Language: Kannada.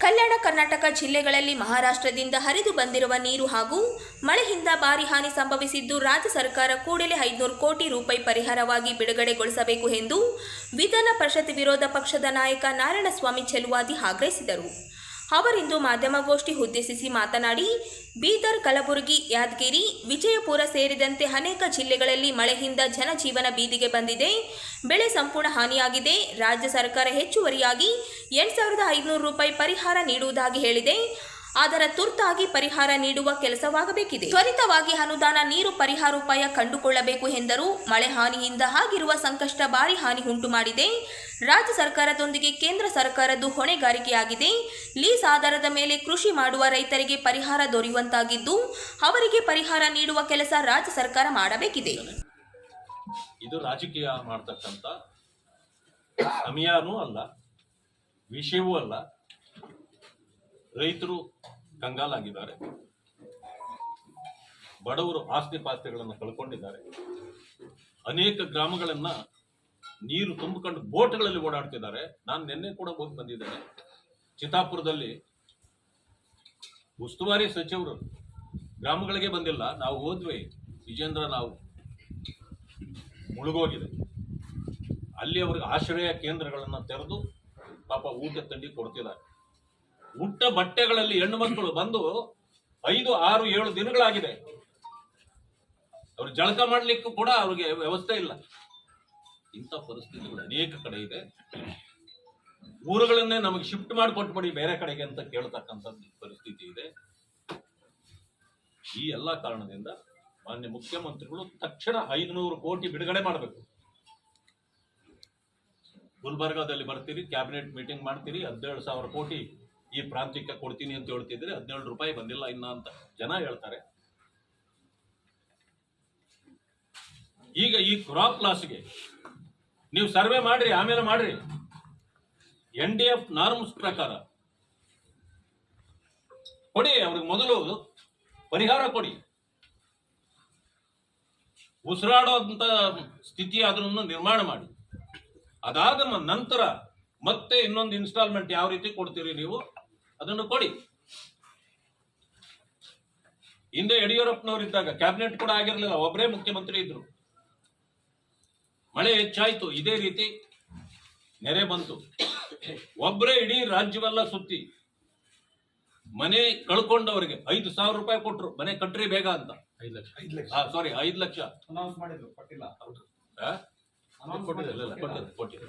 ಕಲ್ಯಾಣ ಕರ್ನಾಟಕ ಜಿಲ್ಲೆಗಳಲ್ಲಿ ಮಹಾರಾಷ್ಟ್ರದಿಂದ ಹರಿದು ಬಂದಿರುವ ನೀರು ಹಾಗೂ ಮಳೆಯಿಂದ ಭಾರಿ ಹಾನಿ ಸಂಭವಿಸಿದ್ದು, ರಾಜ್ಯ ಸರ್ಕಾರ ಕೂಡಲೇ 500 ಕೋಟಿ ರೂಪಾಯಿ ಪರಿಹಾರವಾಗಿ ಬಿಡುಗಡೆಗೊಳಿಸಬೇಕು ಎಂದು ವಿಧಾನ ಪರಿಷತ್ ವಿರೋಧ ಪಕ್ಷದ ನಾಯಕ ನಾರಾಯಣಸ್ವಾಮಿ ಚೆಲುವಾದಿ ಆಗ್ರಹಿಸಿದರು. ಅವರಿಂದು ಮಾಧ್ಯಮಗೋಷ್ಠಿ ಉದ್ದೇಶಿಸಿ ಮಾತನಾಡಿ, ಬೀದರ್, ಕಲಬುರಗಿ, ಯಾದಗಿರಿ, ವಿಜಯಪುರ ಸೇರಿದಂತೆ ಅನೇಕ ಜಿಲ್ಲೆಗಳಲ್ಲಿ ಮಳೆಯಿಂದ ಜನಜೀವನ ಬೀದಿಗೆ ಬಂದಿದೆ. ಬೆಳೆ ಸಂಪೂರ್ಣ ಹಾನಿಯಾಗಿದೆ. ರಾಜ್ಯ ಸರ್ಕಾರ ಹೆಚ್ಚುವರಿಯಾಗಿ 8,500 ರೂಪಾಯಿ ಪರಿಹಾರ ನೀಡುವುದಾಗಿ ಹೇಳಿದೆ. ಆದರೆ ತುರ್ತಾಗಿ ಪರಿಹಾರ ನೀಡುವ ಕೆಲಸವಾಗಬೇಕಿದೆ. ತ್ವರಿತವಾಗಿ ಅನುದಾನ ನೀರು ಪರಿಹಾರೋಪಾಯ ಕಂಡುಕೊಳ್ಳಬೇಕು ಎಂದರು. ಮಳೆ ಹಾನಿಯಿಂದ ಆಗಿರುವ ಸಂಕಷ್ಟ ಭಾರಿ ಹಾನಿ ಉಂಟು ಮಾಡಿದೆ. ರಾಜ್ಯ ಸರ್ಕಾರದೊಂದಿಗೆ ಕೇಂದ್ರ ಸರ್ಕಾರದ್ದು ಹೊಣೆಗಾರಿಕೆಯಾಗಿದೆ. ಲೀಸ್ ಆಧಾರದ ಮೇಲೆ ಕೃಷಿ ಮಾಡುವ ರೈತರಿಗೆ ಪರಿಹಾರ ದೊರೆಯುವಂತಾಗಿದ್ದು, ಅವರಿಗೆ ಪರಿಹಾರ ನೀಡುವ ಕೆಲಸ ರಾಜ್ಯ ಸರ್ಕಾರ ಮಾಡಬೇಕಿದೆ. ಇದು ರಾಜಕೀಯ ಮಾಡತಕ್ಕಂತ ಸಮಯನೂ ಅಲ್ಲ, ವಿಷಯವೂ ಅಲ್ಲ. ರೈತರು ಕಂಗಾಲಾಗಿದ್ದಾರೆ. ಬಡವರು ಆಸ್ತಿ ಪಾಸ್ತಿಗಳನ್ನು ಕಳ್ಕೊಂಡಿದ್ದಾರೆ. ಅನೇಕ ಗ್ರಾಮಗಳನ್ನ ನೀರು ತುಂಬಿಕೊಂಡು ಬೋಟ್ಗಳಲ್ಲಿ ಓಡಾಡ್ತಿದ್ದಾರೆ. ನಾನು ನಿನ್ನೆ ಕೂಡ ಹೋಗಿ ಬಂದಿದ್ದೇನೆ. ಚಿತ್ತಾಪುರದಲ್ಲಿ ಉಸ್ತುವಾರಿ ಸಚಿವರು ಗ್ರಾಮಗಳಿಗೆ ಬಂದಿಲ್ಲ. ನಾವು ಹೋದ್ವಿ, ವಿಜೇಂದ್ರ, ನಾವು ಮುಳುಗೋಗಿದೆ. ಅಲ್ಲಿ ಅವ್ರಿಗೆ ಆಶ್ರಯ ಕೇಂದ್ರಗಳನ್ನು ತೆರೆದು ಪಾಪ ಊಟ ತಿಂಡಿ ಕೊಡ್ತಿದ್ದಾರೆ. ಉಟ್ಟ ಬಟ್ಟೆಗಳಲ್ಲಿ ಹೆಣ್ಣು ಮಕ್ಕಳು ಬಂದು 5, 6, 7 ದಿನಗಳಾಗಿದೆ. ಅವ್ರು ಜಳಕ ಮಾಡ್ಲಿಕ್ಕೂ ಕೂಡ ಅವ್ರಿಗೆ ವ್ಯವಸ್ಥೆ ಇಲ್ಲ. ಇಂಥ ಪರಿಸ್ಥಿತಿಗಳು ಅನೇಕ ಕಡೆ ಇದೆ. ಊರುಗಳನ್ನೇ ನಮಗೆ ಶಿಫ್ಟ್ ಮಾಡಿ ಕೊಟ್ಬಿಡಿ ಬೇರೆ ಕಡೆಗೆ ಅಂತ ಕೇಳ್ತಕ್ಕಂಥ ಪರಿಸ್ಥಿತಿ ಇದೆ. ಈ ಎಲ್ಲ ಕಾರಣದಿಂದ ಮಾನ್ಯ ಮುಖ್ಯಮಂತ್ರಿಗಳು ತಕ್ಷಣ 500 ಕೋಟಿ ಬಿಡುಗಡೆ ಮಾಡಬೇಕು. ಗುಲ್ಬರ್ಗಾದಲ್ಲಿ ಬರ್ತೀರಿ, ಕ್ಯಾಬಿನೆಟ್ ಮೀಟಿಂಗ್ ಮಾಡ್ತೀರಿ, 17,000 ಕೋಟಿ ಈ ಪ್ರಾಂತ್ಯಕ್ಕೆ ಕೊಡ್ತೀನಿ ಅಂತ ಹೇಳ್ತಿದ್ರೆ 17 ರೂಪಾಯಿ ಬಂದಿಲ್ಲ ಇನ್ನ ಅಂತ ಜನ ಹೇಳ್ತಾರೆ. ಈಗ ಈ ಕ್ರಾಪ್ ಲಾಸ್ಗೆ ನೀವು ಸರ್ವೆ ಮಾಡ್ರಿ, ಆಮೇಲೆ ಮಾಡ್ರಿ. NDF ನಾರ್ಮ್ಸ್ ಪ್ರಕಾರ ಕೊಡಿ, ಅವ್ರಿಗೆ ಮೊದಲು ಪರಿಹಾರ ಕೊಡಿ. ಉಸಿರಾಡೋಂತ ಸ್ಥಿತಿ ಅದನ್ನು ನಿರ್ಮಾಣ ಮಾಡಿ. ಅದಾದ ನಂತರ ಮತ್ತೆ ಇನ್ನೊಂದು ಇನ್ಸ್ಟಾಲ್ಮೆಂಟ್ ಯಾವ ರೀತಿ ಕೊಡ್ತೀರಿ ನೀವು ಅದನ್ನು ಕೊಡಿ. ಹಿಂದೆ ಯಡಿಯೂರಪ್ಪನವರಿದ್ದಾಗ ಕ್ಯಾಬಿನೆಟ್ ಕೂಡ ಆಗಿರಲಿಲ್ಲ, ಒಬ್ಬರೇ ಮುಖ್ಯಮಂತ್ರಿ ಇದ್ರು. ಮಳೆ ಹೆಚ್ಚಾಯ್ತು, ಇದೇ ರೀತಿ ನೆರೆ ಬಂತು. ಒಬ್ಬರೇ ಇಡೀ ರಾಜ್ಯವೆಲ್ಲ ಸುತ್ತಿ ಮನೆ ಕಳ್ಕೊಂಡವರಿಗೆ 5,000 ರೂಪಾಯಿ ಕೊಟ್ರು, ಮನೆ ಕಟ್ರಿ ಬೇಗ ಅಂತ. 5 ಲಕ್ಷ ಅನೌನ್ಸ್ ಮಾಡಿದ್ರು, ಕೊಟ್ಟಿಲ್ಲ. ಕೊಟ್ಟಿಲ್ಲ.